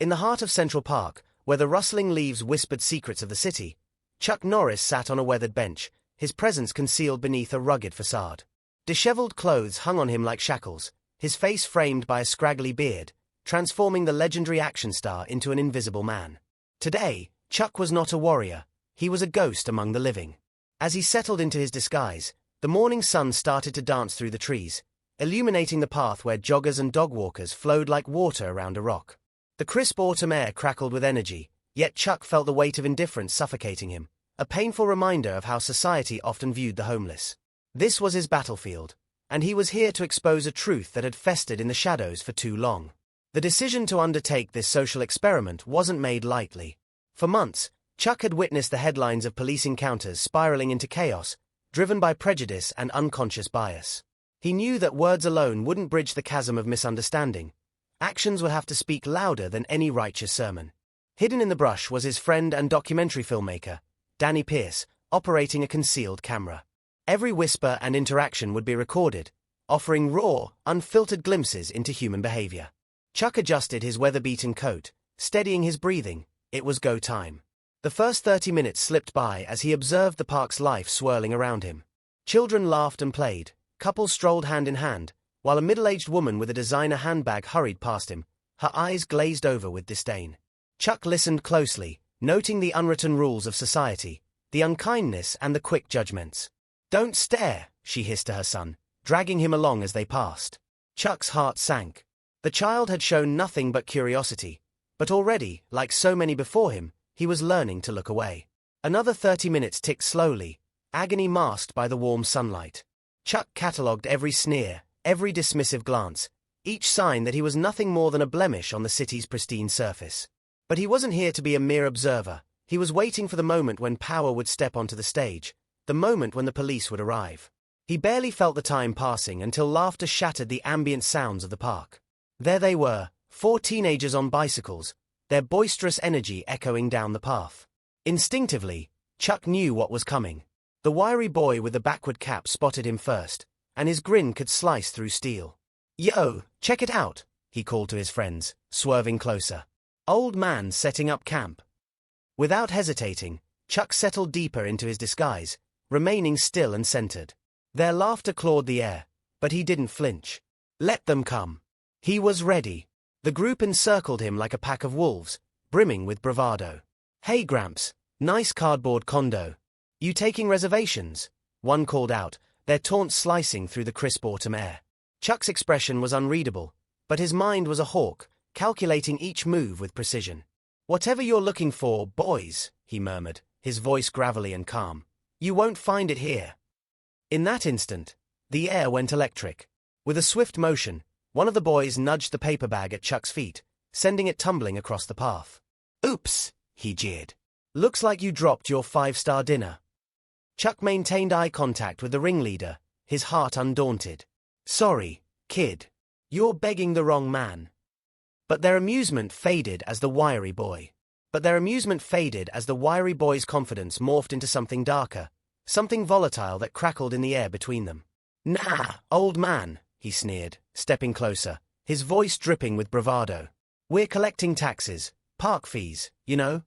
In the heart of Central Park, where the rustling leaves whispered secrets of the city, Chuck Norris sat on a weathered bench, his presence concealed beneath a rugged facade. Disheveled clothes hung on him like shackles, his face framed by a scraggly beard, transforming the legendary action star into an invisible man. Today, Chuck was not a warrior, he was a ghost among the living. As he settled into his disguise, the morning sun started to dance through the trees, illuminating the path where joggers and dog-walkers flowed like water around a rock. The crisp autumn air crackled with energy, yet Chuck felt the weight of indifference suffocating him, a painful reminder of how society often viewed the homeless. This was his battlefield, and he was here to expose a truth that had festered in the shadows for too long. The decision to undertake this social experiment wasn't made lightly. For months, Chuck had witnessed the headlines of police encounters spiraling into chaos, driven by prejudice and unconscious bias. He knew that words alone wouldn't bridge the chasm of misunderstanding. Actions would have to speak louder than any righteous sermon. Hidden in the brush was his friend and documentary filmmaker, Danny Pierce, operating a concealed camera. Every whisper and interaction would be recorded, offering raw, unfiltered glimpses into human behavior. Chuck adjusted his weather-beaten coat, steadying his breathing. It was go time. The first 30 minutes slipped by as he observed the park's life swirling around him. Children laughed and played, couples strolled hand in hand, while a middle-aged woman with a designer handbag hurried past him, her eyes glazed over with disdain. Chuck listened closely, noting the unwritten rules of society, the unkindness and the quick judgments. "Don't stare," she hissed to her son, dragging him along as they passed. Chuck's heart sank. The child had shown nothing but curiosity, but already, like so many before him, he was learning to look away. Another 30 minutes ticked slowly, agony masked by the warm sunlight. Chuck catalogued every sneer, every dismissive glance, each sign that he was nothing more than a blemish on the city's pristine surface. But he wasn't here to be a mere observer, he was waiting for the moment when power would step onto the stage, the moment when the police would arrive. He barely felt the time passing until laughter shattered the ambient sounds of the park. There they were, 4 teenagers on bicycles, their boisterous energy echoing down the path. Instinctively, Chuck knew what was coming. The wiry boy with the backward cap spotted him first, and his grin could slice through steel. "Yo, check it out," he called to his friends, swerving closer. "Old man setting up camp." Without hesitating, Chuck settled deeper into his disguise, remaining still and centered. Their laughter clawed the air, but he didn't flinch. Let them come. He was ready. The group encircled him like a pack of wolves, brimming with bravado. "Hey Gramps, nice cardboard condo. You taking reservations?" one called out, their taunts slicing through the crisp autumn air. Chuck's expression was unreadable, but his mind was a hawk, calculating each move with precision. "Whatever you're looking for, boys," he murmured, his voice gravelly and calm, "you won't find it here." In that instant, the air went electric. With a swift motion, one of the boys nudged the paper bag at Chuck's feet, sending it tumbling across the path. "Oops," he jeered. "Looks like you dropped your 5-star dinner." Chuck maintained eye contact with the ringleader, his heart undaunted. "Sorry, kid. You're begging the wrong man." But their amusement faded as the wiry boy's confidence morphed into something darker, something volatile that crackled in the air between them. "Nah, old man," he sneered, stepping closer, his voice dripping with bravado. "We're collecting taxes, park fees, you know."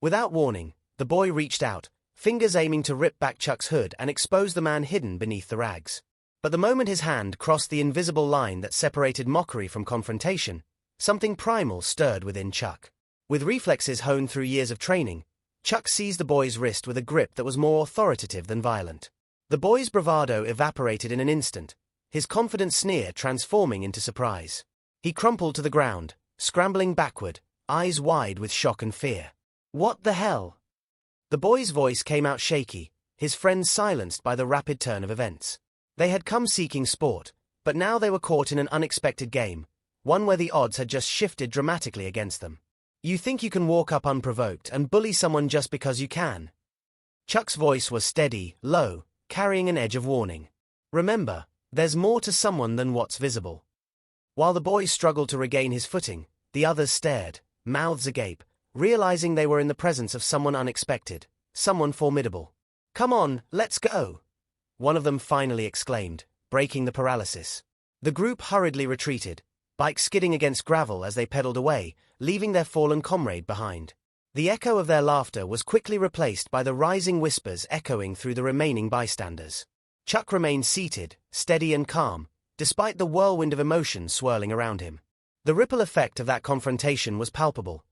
Without warning, the boy reached out, fingers aiming to rip back Chuck's hood and expose the man hidden beneath the rags. But the moment his hand crossed the invisible line that separated mockery from confrontation, something primal stirred within Chuck. With reflexes honed through years of training, Chuck seized the boy's wrist with a grip that was more authoritative than violent. The boy's bravado evaporated in an instant, his confident sneer transforming into surprise. He crumpled to the ground, scrambling backward, eyes wide with shock and fear. "What the hell?" The boy's voice came out shaky, his friends silenced by the rapid turn of events. They had come seeking sport, but now they were caught in an unexpected game, one where the odds had just shifted dramatically against them. "You think you can walk up unprovoked and bully someone just because you can?" Chuck's voice was steady, low, carrying an edge of warning. "Remember, there's more to someone than what's visible." While the boy struggled to regain his footing, the others stared, mouths agape, realizing they were in the presence of someone unexpected, someone formidable. "Come on, let's go," one of them finally exclaimed, breaking the paralysis. The group hurriedly retreated, bikes skidding against gravel as they pedaled away, leaving their fallen comrade behind. The echo of their laughter was quickly replaced by the rising whispers echoing through the remaining bystanders. Chuck remained seated, steady and calm, despite the whirlwind of emotion swirling around him. The ripple effect of that confrontation was palpable.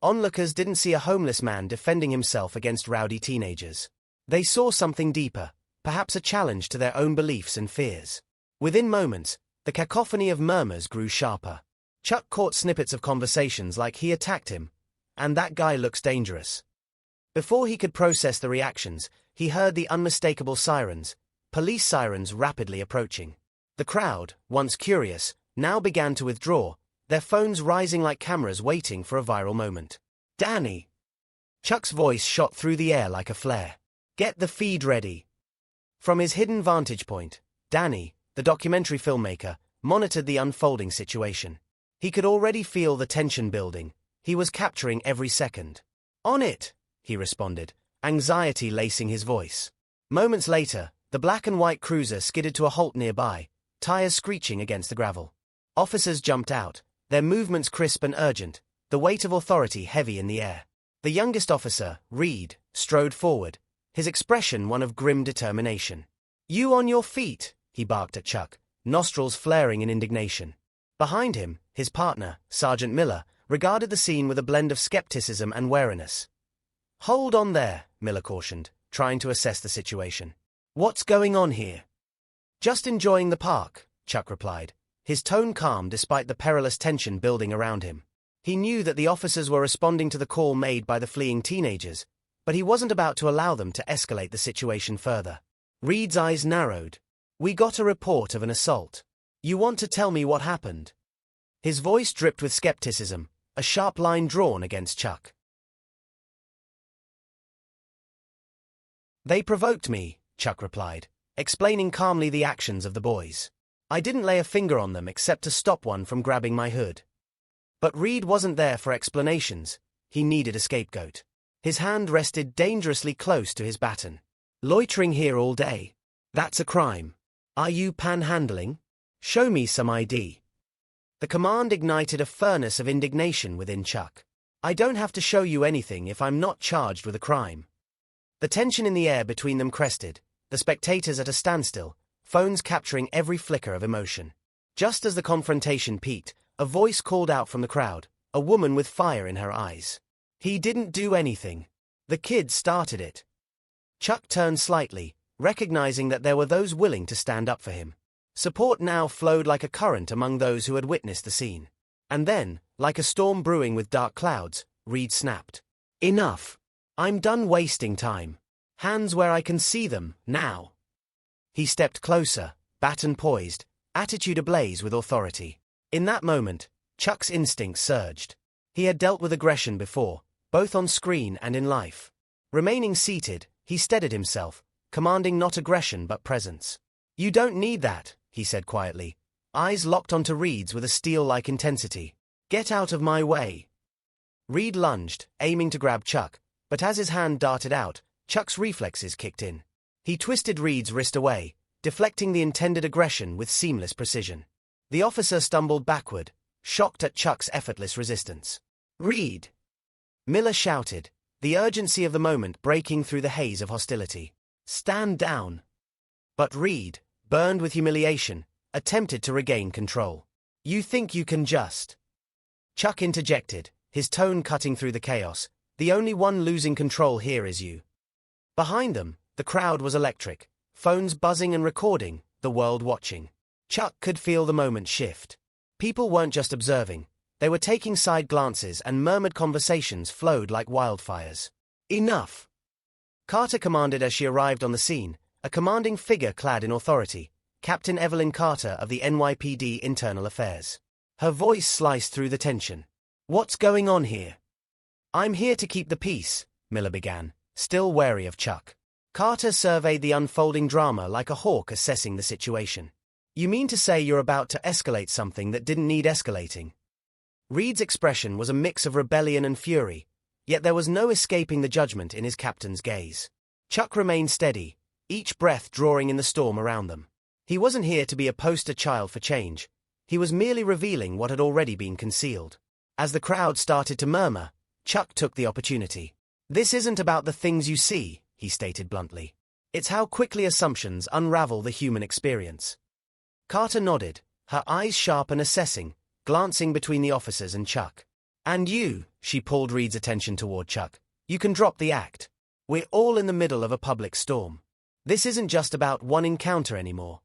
Onlookers didn't see a homeless man defending himself against rowdy teenagers. They saw something deeper, perhaps a challenge to their own beliefs and fears. Within moments, the cacophony of murmurs grew sharper. Chuck caught snippets of conversations like "he attacked him," and "that guy looks dangerous." Before he could process the reactions, he heard the unmistakable sirens, police sirens rapidly approaching. The crowd, once curious, now began to withdraw, their phones rising like cameras waiting for a viral moment. "Danny!" Chuck's voice shot through the air like a flare. "Get the feed ready." From his hidden vantage point, Danny, the documentary filmmaker, monitored the unfolding situation. He could already feel the tension building. He was capturing every second. "On it," he responded, anxiety lacing his voice. Moments later, the black and white cruiser skidded to a halt nearby, tires screeching against the gravel. Officers jumped out, their movements crisp and urgent, the weight of authority heavy in the air. The youngest officer, Reed, strode forward, his expression one of grim determination. "You on your feet," he barked at Chuck, nostrils flaring in indignation. Behind him, his partner, Sergeant Miller, regarded the scene with a blend of skepticism and wariness. "Hold on there," Miller cautioned, trying to assess the situation. "What's going on here?" "Just enjoying the park," Chuck replied, his tone calm despite the perilous tension building around him. He knew that the officers were responding to the call made by the fleeing teenagers, but he wasn't about to allow them to escalate the situation further. Reed's eyes narrowed. "We got a report of an assault. You want to tell me what happened?" His voice dripped with skepticism, a sharp line drawn against Chuck. "They provoked me," Chuck replied, explaining calmly the actions of the boys. "I didn't lay a finger on them except to stop one from grabbing my hood." But Reed wasn't there for explanations. He needed a scapegoat. His hand rested dangerously close to his baton. "Loitering here all day. That's a crime. Are you panhandling? Show me some ID." The command ignited a furnace of indignation within Chuck. "I don't have to show you anything if I'm not charged with a crime." The tension in the air between them crested, the spectators at a standstill, phones capturing every flicker of emotion. Just as the confrontation peaked, a voice called out from the crowd, a woman with fire in her eyes. "He didn't do anything. The kid started it." Chuck turned slightly, recognizing that there were those willing to stand up for him. Support now flowed like a current among those who had witnessed the scene. And then, like a storm brewing with dark clouds, Reed snapped. "Enough. I'm done wasting time. Hands where I can see them, now." He stepped closer, baton poised, attitude ablaze with authority. In that moment, Chuck's instincts surged. He had dealt with aggression before, both on screen and in life. Remaining seated, he steadied himself, commanding not aggression but presence. "You don't need that," he said quietly, eyes locked onto Reed's with a steel-like intensity. "Get out of my way." Reed lunged, aiming to grab Chuck, but as his hand darted out, Chuck's reflexes kicked in. He twisted Reed's wrist away, deflecting the intended aggression with seamless precision. The officer stumbled backward, shocked at Chuck's effortless resistance. "Reed!" Miller shouted, the urgency of the moment breaking through the haze of hostility. "Stand down." But Reed, burned with humiliation, attempted to regain control. "You think you can just..." Chuck interjected, his tone cutting through the chaos. "The only one losing control here is you." Behind them, the crowd was electric, phones buzzing and recording, the world watching. Chuck could feel the moment shift. People weren't just observing, they were taking side glances and murmured conversations flowed like wildfires. "Enough!" Carter commanded as she arrived on the scene, a commanding figure clad in authority, Captain Evelyn Carter of the NYPD Internal Affairs. Her voice sliced through the tension. "What's going on here?" "I'm here to keep the peace," Miller began, still wary of Chuck. Carter surveyed the unfolding drama like a hawk assessing the situation. "You mean to say you're about to escalate something that didn't need escalating?" Reed's expression was a mix of rebellion and fury, yet there was no escaping the judgment in his captain's gaze. Chuck remained steady, each breath drawing in the storm around them. He wasn't here to be a poster child for change. He was merely revealing what had already been concealed. As the crowd started to murmur, Chuck took the opportunity. "This isn't about the things you see," he stated bluntly. "It's how quickly assumptions unravel the human experience." Carter nodded, her eyes sharp and assessing, glancing between the officers and Chuck. "And you," she pulled Reed's attention toward Chuck, "you can drop the act. We're all in the middle of a public storm. This isn't just about one encounter anymore."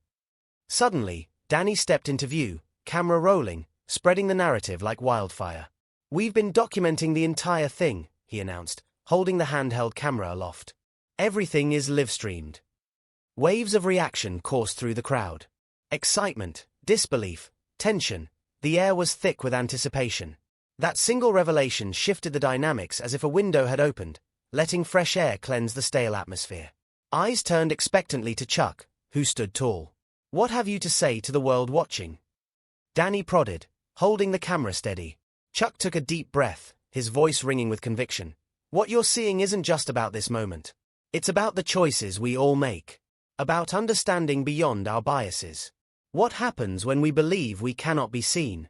Suddenly, Danny stepped into view, camera rolling, spreading the narrative like wildfire. "We've been documenting the entire thing," he announced, holding the handheld camera aloft. "Everything is live-streamed." Waves of reaction coursed through the crowd. Excitement, disbelief, tension. The air was thick with anticipation. That single revelation shifted the dynamics as if a window had opened, letting fresh air cleanse the stale atmosphere. Eyes turned expectantly to Chuck, who stood tall. "What have you to say to the world watching?" Danny prodded, holding the camera steady. Chuck took a deep breath, his voice ringing with conviction. "What you're seeing isn't just about this moment. It's about the choices we all make. About understanding beyond our biases. What happens when we believe we cannot be seen?"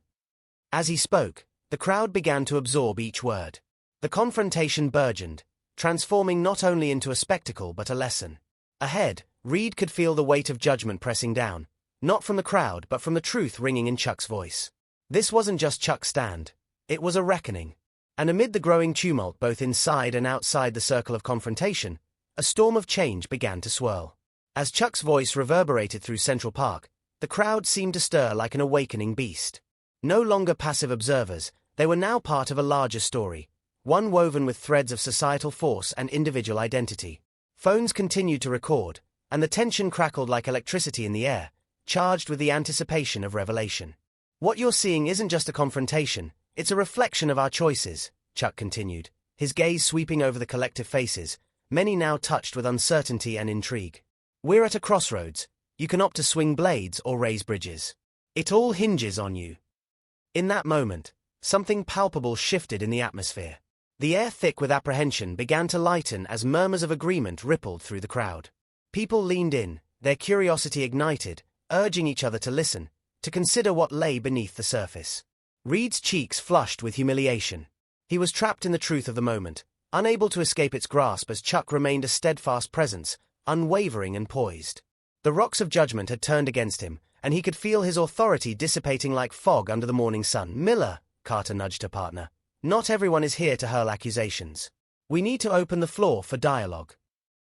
As he spoke, the crowd began to absorb each word. The confrontation burgeoned, transforming not only into a spectacle but a lesson. Ahead, Reed could feel the weight of judgment pressing down, not from the crowd but from the truth ringing in Chuck's voice. This wasn't just Chuck's stand, it was a reckoning. And amid the growing tumult both inside and outside the circle of confrontation, a storm of change began to swirl. As Chuck's voice reverberated through Central Park, the crowd seemed to stir like an awakening beast. No longer passive observers, they were now part of a larger story, one woven with threads of societal force and individual identity. Phones continued to record, and the tension crackled like electricity in the air, charged with the anticipation of revelation. "What you're seeing isn't just a confrontation, it's a reflection of our choices," Chuck continued, his gaze sweeping over the collective faces, many now touched with uncertainty and intrigue. "We're at a crossroads. You can opt to swing blades or raise bridges. It all hinges on you." In that moment, something palpable shifted in the atmosphere. The air thick with apprehension began to lighten as murmurs of agreement rippled through the crowd. People leaned in, their curiosity ignited, urging each other to listen, to consider what lay beneath the surface. Reed's cheeks flushed with humiliation. He was trapped in the truth of the moment, unable to escape its grasp as Chuck remained a steadfast presence, unwavering and poised. The rocks of judgment had turned against him, and he could feel his authority dissipating like fog under the morning sun. "Miller," Carter nudged her partner, "not everyone is here to hurl accusations. We need to open the floor for dialogue."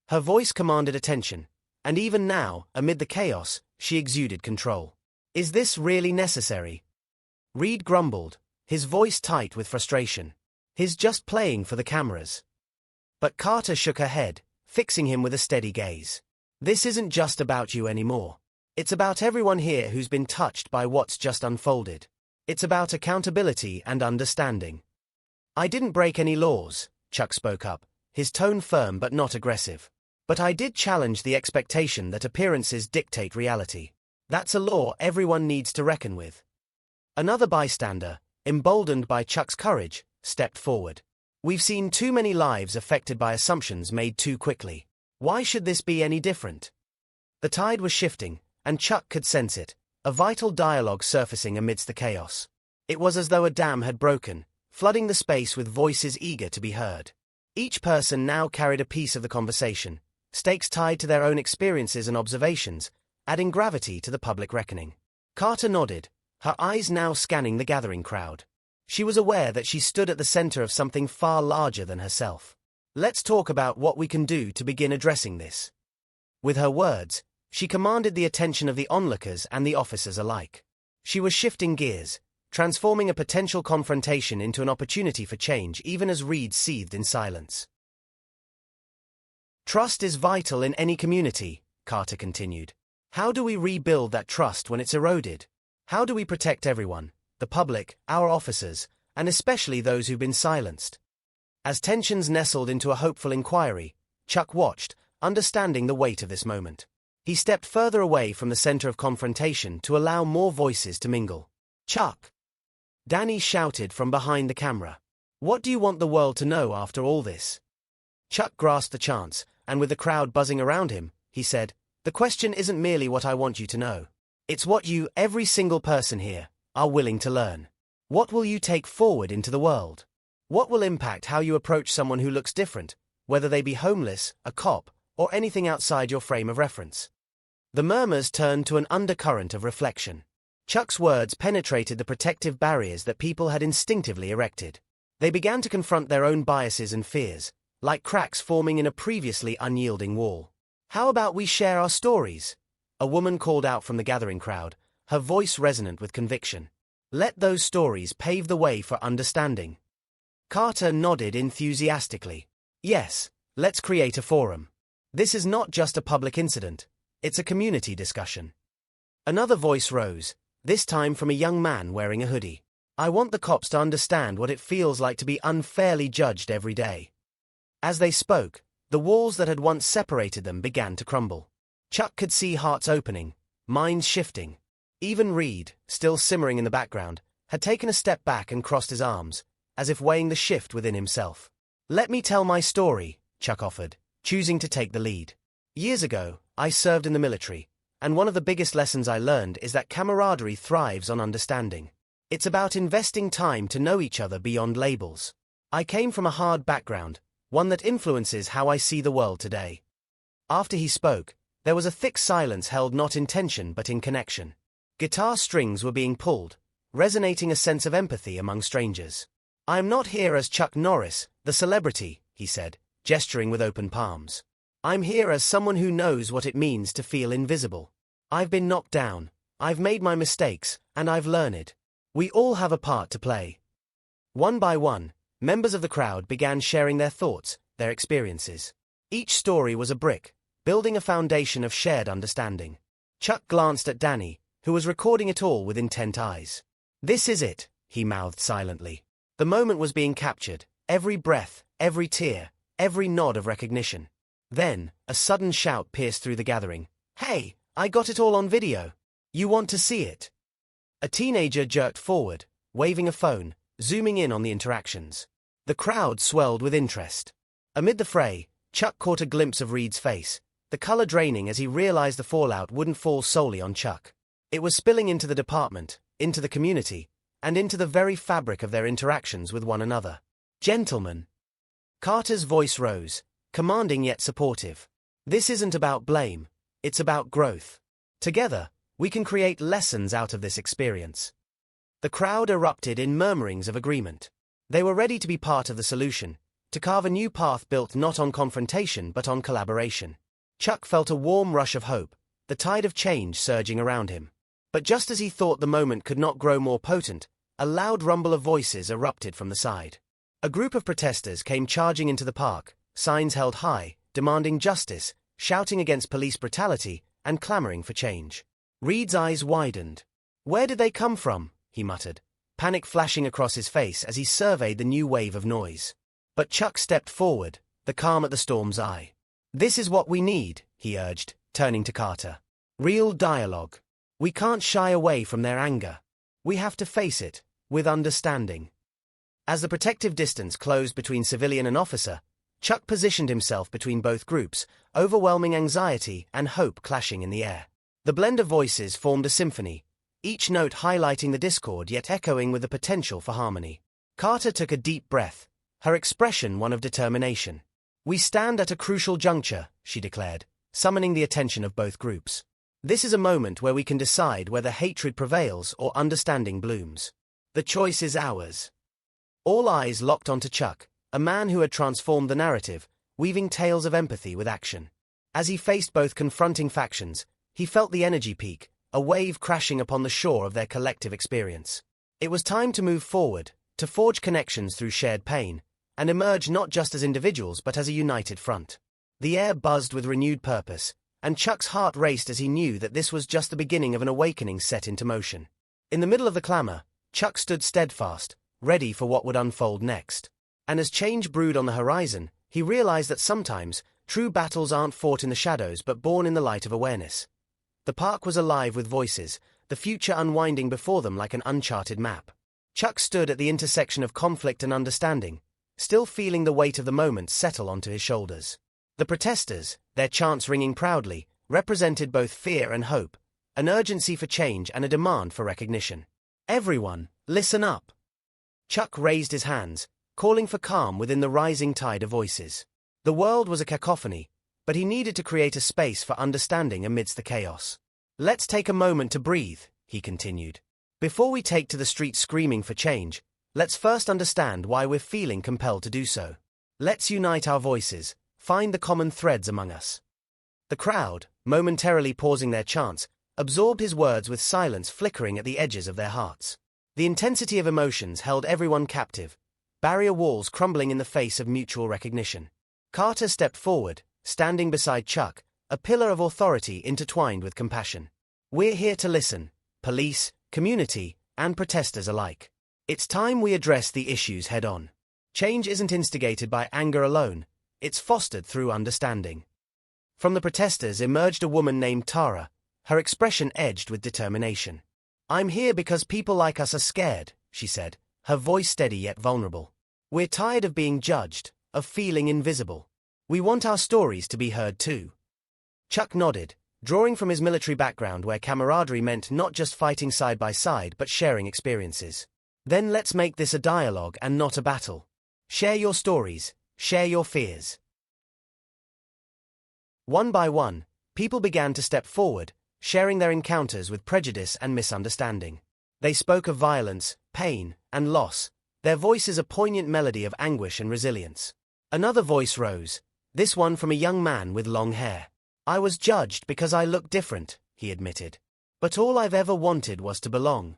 Her voice commanded attention, and even now, amid the chaos, she exuded control. "Is this really necessary?" Reed grumbled, his voice tight with frustration. "He's just playing for the cameras." But Carter shook her head, fixing him with a steady gaze. "This isn't just about you anymore. It's about everyone here who's been touched by what's just unfolded. It's about accountability and understanding." "I didn't break any laws," Chuck spoke up, his tone firm but not aggressive. "But I did challenge the expectation that appearances dictate reality. That's a law everyone needs to reckon with." Another bystander, emboldened by Chuck's courage, stepped forward. "We've seen too many lives affected by assumptions made too quickly. Why should this be any different?" The tide was shifting, and Chuck could sense it, a vital dialogue surfacing amidst the chaos. It was as though a dam had broken, flooding the space with voices eager to be heard. Each person now carried a piece of the conversation, stakes tied to their own experiences and observations, adding gravity to the public reckoning. Carter nodded, her eyes now scanning the gathering crowd. She was aware that she stood at the center of something far larger than herself. "Let's talk about what we can do to begin addressing this." With her words, she commanded the attention of the onlookers and the officers alike. She was shifting gears, transforming a potential confrontation into an opportunity for change even as Reed seethed in silence. "Trust is vital in any community," Carter continued. "How do we rebuild that trust when it's eroded? How do we protect everyone, the public, our officers, and especially those who've been silenced?" As tensions nestled into a hopeful inquiry, Chuck watched, understanding the weight of this moment. He stepped further away from the center of confrontation to allow more voices to mingle. "Chuck!" Danny shouted from behind the camera. "What do you want the world to know after all this?" Chuck grasped the chance, and with the crowd buzzing around him, he said, "The question isn't merely what I want you to know. It's what you, every single person here, are willing to learn. What will you take forward into the world? What will impact how you approach someone who looks different, whether they be homeless, a cop, or anything outside your frame of reference? The murmurs turned to an undercurrent of reflection. Chuck's words penetrated the protective barriers that people had instinctively erected. They began to confront their own biases and fears, like cracks forming in a previously unyielding wall. How about we share our stories? A woman called out from the gathering crowd, her voice resonant with conviction. Let those stories pave the way for understanding. Carter nodded enthusiastically. Yes, let's create a forum. This is not just a public incident, it's a community discussion. Another voice rose, this time from a young man wearing a hoodie. I want the cops to understand what it feels like to be unfairly judged every day. As they spoke, the walls that had once separated them began to crumble. Chuck could see hearts opening, minds shifting. Even Reed, still simmering in the background, had taken a step back and crossed his arms, as if weighing the shift within himself. Let me tell my story, Chuck offered, choosing to take the lead. Years ago, I served in the military, and one of the biggest lessons I learned is that camaraderie thrives on understanding. It's about investing time to know each other beyond labels. I came from a hard background, one that influences how I see the world today. After he spoke, there was a thick silence held not in tension but in connection. Guitar strings were being pulled, resonating a sense of empathy among strangers. I am not here as Chuck Norris, the celebrity, he said, gesturing with open palms. I'm here as someone who knows what it means to feel invisible. I've been knocked down, I've made my mistakes, and I've learned. We all have a part to play. One by one, members of the crowd began sharing their thoughts, their experiences. Each story was a brick, building a foundation of shared understanding. Chuck glanced at Danny, who was recording it all with intent eyes. This is it, he mouthed silently. The moment was being captured, every breath, every tear, every nod of recognition. Then, a sudden shout pierced through the gathering. Hey, I got it all on video. You want to see it? A teenager jerked forward, waving a phone, zooming in on the interactions. The crowd swelled with interest. Amid the fray, Chuck caught a glimpse of Reed's face, the color draining as he realized the fallout wouldn't fall solely on Chuck. It was spilling into the department, into the community, and into the very fabric of their interactions with one another. Gentlemen. Carter's voice rose, commanding yet supportive. This isn't about blame, it's about growth. Together, we can create lessons out of this experience. The crowd erupted in murmurings of agreement. They were ready to be part of the solution, to carve a new path built not on confrontation but on collaboration. Chuck felt a warm rush of hope, the tide of change surging around him. But just as he thought the moment could not grow more potent, a loud rumble of voices erupted from the side. A group of protesters came charging into the park, signs held high, demanding justice, shouting against police brutality, and clamoring for change. Reed's eyes widened. Where did they come from? He muttered, panic flashing across his face as he surveyed the new wave of noise. But Chuck stepped forward, the calm at the storm's eye. This is what we need, he urged, turning to Carter. Real dialogue. We can't shy away from their anger. We have to face it, with understanding. As the protective distance closed between civilian and officer, Chuck positioned himself between both groups, overwhelming anxiety and hope clashing in the air. The blend of voices formed a symphony, each note highlighting the discord yet echoing with the potential for harmony. Carter took a deep breath, her expression one of determination. We stand at a crucial juncture, she declared, summoning the attention of both groups. This is a moment where we can decide whether hatred prevails or understanding blooms. The choice is ours. All eyes locked onto Chuck, a man who had transformed the narrative, weaving tales of empathy with action. As he faced both confronting factions, he felt the energy peak, a wave crashing upon the shore of their collective experience. It was time to move forward, to forge connections through shared pain, and emerge not just as individuals but as a united front. The air buzzed with renewed purpose, and Chuck's heart raced as he knew that this was just the beginning of an awakening set into motion. In the middle of the clamor, Chuck stood steadfast, ready for what would unfold next. And as change brewed on the horizon, he realized that sometimes, true battles aren't fought in the shadows but born in the light of awareness. The park was alive with voices, the future unwinding before them like an uncharted map. Chuck stood at the intersection of conflict and understanding, still feeling the weight of the moment settle onto his shoulders. The protesters, their chants ringing proudly, represented both fear and hope, an urgency for change and a demand for recognition. Everyone, listen up. Chuck raised his hands, calling for calm within the rising tide of voices. The world was a cacophony, but he needed to create a space for understanding amidst the chaos. Let's take a moment to breathe, he continued. Before we take to the streets screaming for change, let's first understand why we're feeling compelled to do so. Let's unite our voices, find the common threads among us. The crowd, momentarily pausing their chants, absorbed his words with silence flickering at the edges of their hearts. The intensity of emotions held everyone captive, barrier walls crumbling in the face of mutual recognition. Carter stepped forward, standing beside Chuck, a pillar of authority intertwined with compassion. We're here to listen, police, community, and protesters alike. It's time we address the issues head-on. Change isn't instigated by anger alone, it's fostered through understanding. From the protesters emerged a woman named Tara, her expression edged with determination. I'm here because people like us are scared, she said, her voice steady yet vulnerable. We're tired of being judged, of feeling invisible. We want our stories to be heard too. Chuck nodded, drawing from his military background where camaraderie meant not just fighting side by side but sharing experiences. Then let's make this a dialogue and not a battle. Share your stories, share your fears. One by one, people began to step forward, sharing their encounters with prejudice and misunderstanding. They spoke of violence, pain, and loss, their voices a poignant melody of anguish and resilience. Another voice rose, this one from a young man with long hair. I was judged because I looked different, he admitted. But all I've ever wanted was to belong.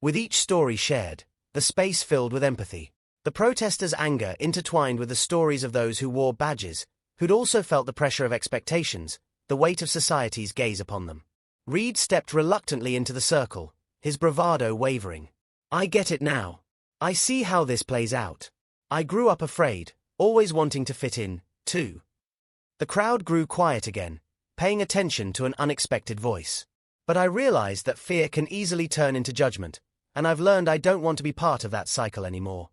With each story shared, the space filled with empathy. The protesters' anger intertwined with the stories of those who wore badges, who'd also felt the pressure of expectations, the weight of society's gaze upon them. Reed stepped reluctantly into the circle, his bravado wavering. I get it now. I see how this plays out. I grew up afraid, always wanting to fit in, too. The crowd grew quiet again, paying attention to an unexpected voice. But I realized that fear can easily turn into judgment, and I've learned I don't want to be part of that cycle anymore.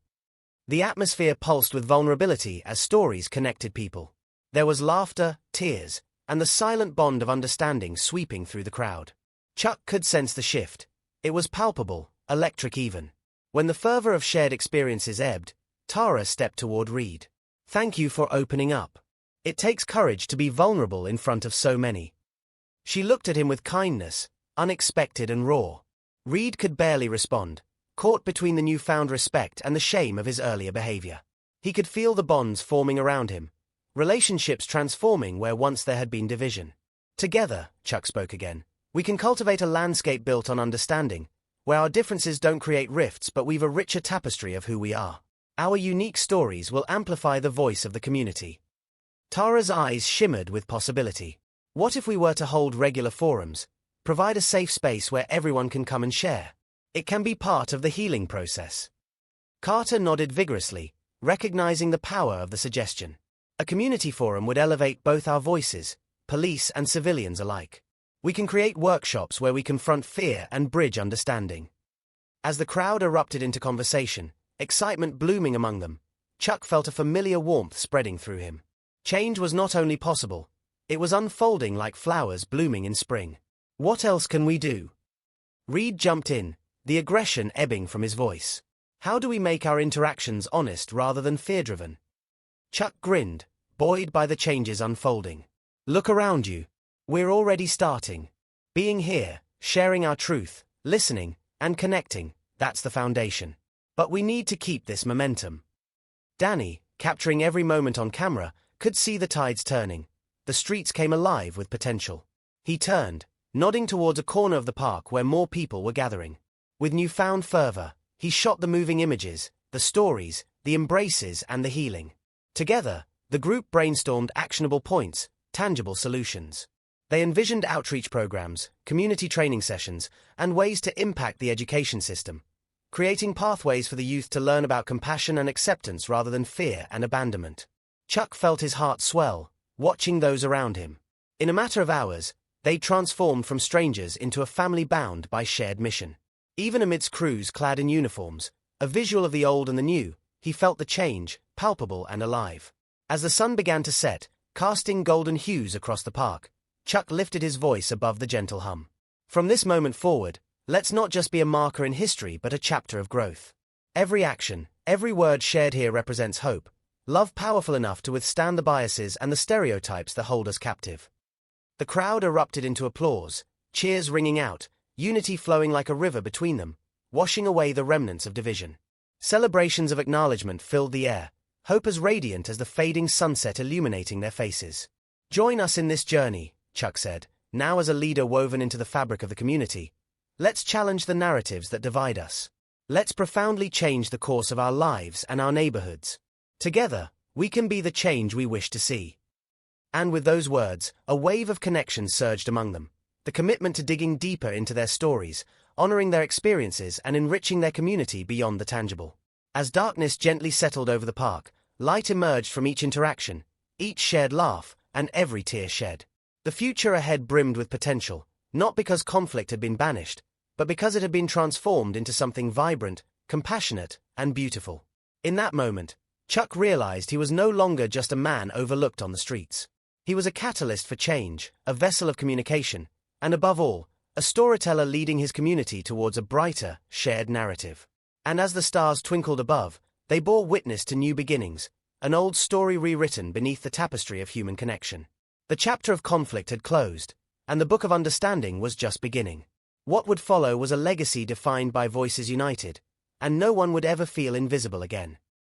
The atmosphere pulsed with vulnerability as stories connected people. There was laughter, tears, and the silent bond of understanding sweeping through the crowd. Chuck could sense the shift. It was palpable, electric even. When the fervor of shared experiences ebbed, Tara stepped toward Reed. Thank you for opening up. It takes courage to be vulnerable in front of so many. She looked at him with kindness, unexpected and raw. Reed could barely respond, caught between the newfound respect and the shame of his earlier behavior. He could feel the bonds forming around him, relationships transforming where once there had been division. Together, Chuck spoke again, we can cultivate a landscape built on understanding, where our differences don't create rifts but weave a richer tapestry of who we are. Our unique stories will amplify the voice of the community. Tara's eyes shimmered with possibility. What if we were to hold regular forums, provide a safe space where everyone can come and share? It can be part of the healing process. Carter nodded vigorously, recognizing the power of the suggestion. A community forum would elevate both our voices, police and civilians alike. We can create workshops where we confront fear and bridge understanding. As the crowd erupted into conversation, excitement blooming among them, Chuck felt a familiar warmth spreading through him. Change was not only possible, it was unfolding like flowers blooming in spring. What else can we do? Reed jumped in, the aggression ebbing from his voice. How do we make our interactions honest rather than fear-driven? Chuck grinned, buoyed by the changes unfolding. Look around you. We're already starting. Being here, sharing our truth, listening, and connecting, that's the foundation. But we need to keep this momentum. Danny, capturing every moment on camera, could see the tides turning. The streets came alive with potential. He turned, nodding towards a corner of the park where more people were gathering. With newfound fervor, he shot the moving images, the stories, the embraces, and the healing. Together, the group brainstormed actionable points, tangible solutions. They envisioned outreach programs, community training sessions, and ways to impact the education system, creating pathways for the youth to learn about compassion and acceptance rather than fear and abandonment. Chuck felt his heart swell, watching those around him. In a matter of hours, they transformed from strangers into a family bound by shared mission. Even amidst crews clad in uniforms, a visual of the old and the new, he felt the change, palpable and alive. As the sun began to set, casting golden hues across the park, Chuck lifted his voice above the gentle hum. From this moment forward, let's not just be a marker in history but a chapter of growth. Every action, every word shared here represents hope, love powerful enough to withstand the biases and the stereotypes that hold us captive. The crowd erupted into applause, cheers ringing out, unity flowing like a river between them, washing away the remnants of division. Celebrations of acknowledgement filled the air, hope as radiant as the fading sunset illuminating their faces. Join us in this journey, Chuck said, now as a leader woven into the fabric of the community. Let's challenge the narratives that divide us. Let's profoundly change the course of our lives and our neighborhoods. Together, we can be the change we wish to see. And with those words, a wave of connection surged among them, the commitment to digging deeper into their stories, honoring their experiences and enriching their community beyond the tangible. As darkness gently settled over the park, light emerged from each interaction, each shared laugh, and every tear shed. The future ahead brimmed with potential, not because conflict had been banished, but because it had been transformed into something vibrant, compassionate, and beautiful. In that moment, Chuck realized he was no longer just a man overlooked on the streets. He was a catalyst for change, a vessel of communication, and above all, a storyteller leading his community towards a brighter, shared narrative. And as the stars twinkled above, they bore witness to new beginnings, an old story rewritten beneath the tapestry of human connection. The chapter of conflict had closed, and the book of understanding was just beginning. What would follow was a legacy defined by voices united, and no one would ever feel invisible again.